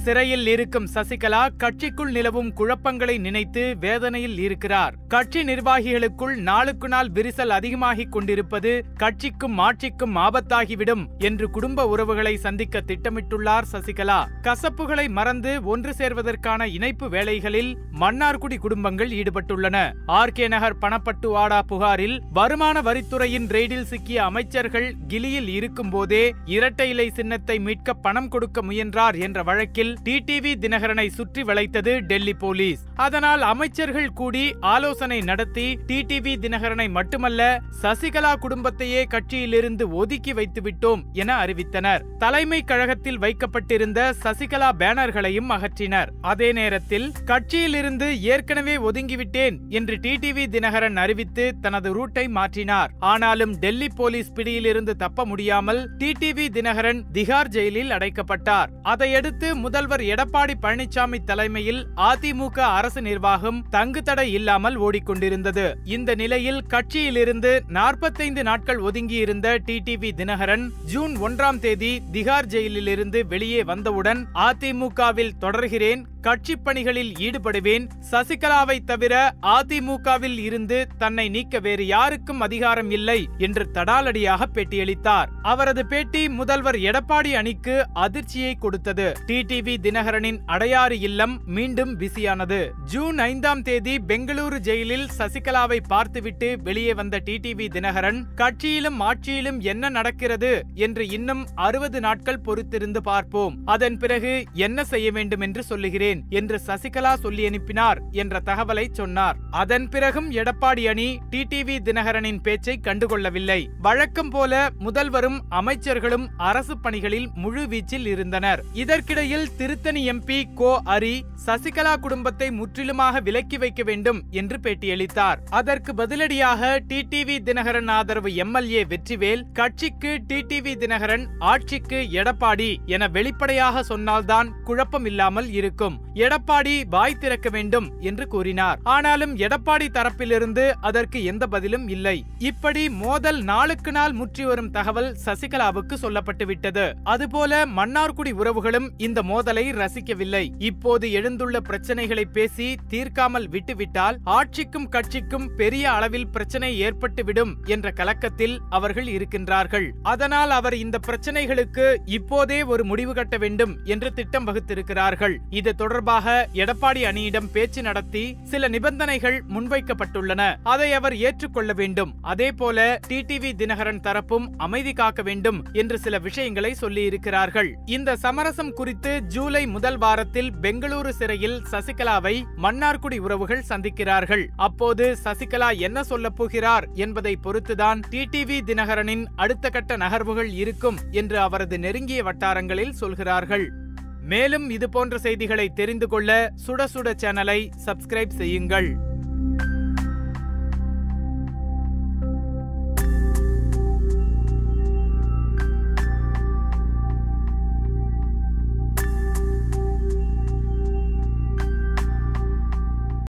சிறையில் இருக்கும் சசிகலா கட்சிக்குள் நிலவும் குழப்பங்களை நினைத்து வேதனையில் இருக்கிறார். கட்சி நிர்வாகிகளுக்குள் நாளுக்கு நாள் விரிசல் அதிகமாகிக் கொண்டிருப்பது கட்சிக்கும் ஆட்சிக்கும் ஆபத்தாகிவிடும் என்று குடும்ப உறவுகளை சந்திக்க திட்டமிட்டுள்ளார் சசிகலா. கசப்புகளை மறந்து ஒன்று சேர்வதற்கான இணைப்பு வேலைகளில் மன்னார்குடி குடும்பங்கள் ஈடுபட்டுள்ளன. ஆர்கே நகர் பணப்பட்டுவாடா புகாரில் வருமான வரித்துறையின் ரெய்டில் சிக்கிய அமைச்சர்கள் கிலியில் இருக்கும் போதே இரட்டை இலை சின்னத்தை மீட்க பணம் கொடுக்க முயன்றார் என்ற வழக்கில் டிடிவி தினகரனை சுற்றி வளைத்தது டெல்லி போலீஸ். அதனால் அமைச்சர்கள் கூடி ஆலோசனை நடத்தி டிடிவி தினகரனை மட்டுமல்ல சசிகலா குடும்பத்தையே கட்சியிலிருந்து ஒதுக்கி வைத்துவிட்டோம் என அறிவித்தனர். தலைமை கழகத்தில் வைக்கப்பட்டிருந்த சசிகலா பேனர்களையும் அகற்றினர். அதே நேரத்தில் கட்சியிலிருந்து ஏற்கனவே ஒதுங்கிவிட்டேன் என்று டிடிவி தினகரன் அறிவித்து தனது ரூட்டை மாற்றினார். ஆனாலும் டெல்லி போலீஸ் பிடியிலிருந்து தப்ப முடியாமல் டிடிவி தினகரன் திகார் ஜெயிலில் அடைக்கப்பட்டார். அதையடுத்து முதல்வர் எடப்பாடி பழனிசாமி தலைமையில் அதிமுக அரசு நிர்வாகம் தங்குதடை இல்லாமல் ஓடிக்கொண்டிருந்தது. இந்த நிலையில் கட்சியிலிருந்து 45 நாட்கள் ஒதுங்கியிருந்த டிடிவி தினகரன் ஜூன் 1ஆம் தேதி திகார் ஜெயிலில் இருந்து வெளியே வந்தவுடன் அதிமுகவில் தொடர்கிறேன், கட்சி பணிகளில் ஈடுபடுவேன், சசிகலாவை தவிர அதிமுகவில் இருந்து தன்னை நீக்க வேறு யாருக்கும் அதிகாரம் இல்லை என்று தடாலடியாக பேட்டியளித்தார். அவரது பேட்டி முதல்வர் எடப்பாடி அணிக்கு அதிர்ச்சியை கொடுத்தது. டிடிவி தினகரனின் அடையாறு இல்லம் மீண்டும் பிஸியானது. ஜூன் 5ஆம் தேதி பெங்களூரு ஜெயிலில் சசிகலாவை பார்த்துவிட்டு வெளியே வந்த டிடிவி தினகரன் கட்சியிலும் ஆட்சியிலும் என்ன நடக்கிறது என்று இன்னும் 60 நாட்கள் பொறுத்திருந்து பார்ப்போம், அதன் பிறகு என்ன செய்ய வேண்டும் என்று சொல்லுகிறேன் என்று சசிகலா சொல்லி அனுப்பினார் என்ற தகவலை சொன்னார். அதன் பிறகும் எடப்பாடி அணி டிடிவி தினகரனின் பேச்சை கண்டுகொள்ளவில்லை. வழக்கம் போல முதல்வரும் அமைச்சர்களும் அரசு பணிகளில் முழு வீச்சில் இருந்தனர். இதற்கிடையில் திருத்தணி எம்பி கோ அரி சசிகலா குடும்பத்தை முற்றிலுமாக விலக்கி வைக்க வேண்டும் என்று பேட்டியளித்தார். அதற்கு பதிலடியாக டிடிவி தினகரன் ஆதரவு எம்எல்ஏ வெற்றிவேல் கட்சிக்கு டிடிவி தினகரன், ஆட்சிக்கு எடப்பாடி என வெளிப்படையாக சொன்னால்தான் குழப்பம் இல்லாமல் இருக்கும். எடப்பாடி வாய் திறக்க வேண்டும் என்று கூறினார். ஆனாலும் எடப்பாடி தரப்பிலிருந்து அதற்கு எந்த பதிலும் இல்லை. இப்படி மோதல் நாளுக்கு நாள் முற்றி வரும் தகவல் சசிகலாவுக்கு சொல்லப்பட்டு விட்டது. அதுபோல மன்னார்குடி உறவுகளும் இந்த மோதலை ரசிக்கவில்லை. இப்போது எழுந்துள்ள பிரச்சனைகளை பேசி தீர்க்காமல் விட்டுவிட்டால் ஆட்சிக்கும் கட்சிக்கும் பெரிய அளவில் பிரச்சனை ஏற்பட்டுவிடும் என்ற கலக்கத்தில் அவர்கள் இருக்கின்றார்கள். அதனால் அவர் இந்த பிரச்சனைகளுக்கு இப்போதே ஒரு முடிவு கட்ட வேண்டும் என்று திட்டம் வகுத்திருக்கிறார்கள். இது தொடர்பாக எடப்பாடி அணியிடம் பேச்சு நடத்தி சில நிபந்தனைகள் முன்வைக்கப்பட்டுள்ளன. அதை அவர் ஏற்றுக்கொள்ள வேண்டும். அதே போல டிடிவி தினகரன் தரப்பும் அமைதி காக்க வேண்டும் என்று சில விஷயங்களை சொல்லி இருக்கிறார்கள். இந்த சமரசம் குறித்து ஜூலை முதல் வாரத்தில் பெங்களூரு சிறையில் சசிகலாவை மன்னார்குடி உறவுகள் சந்திக்கிறார்கள். அப்போது சசிகலா என்ன சொல்ல போகிறார் என்பதை பொறுத்துதான் டிடிவி தினகரனின் அடுத்த கட்ட நகர்வுகள் இருக்கும் என்று அவரது நெருங்கிய வட்டாரங்களில் சொல்கிறார்கள். மேலும் இதுபோன்ற செய்திகளை தெரிந்து கொள்ள சுட சுட சேனலை சப்ஸ்கிரைப் செய்யுங்கள்.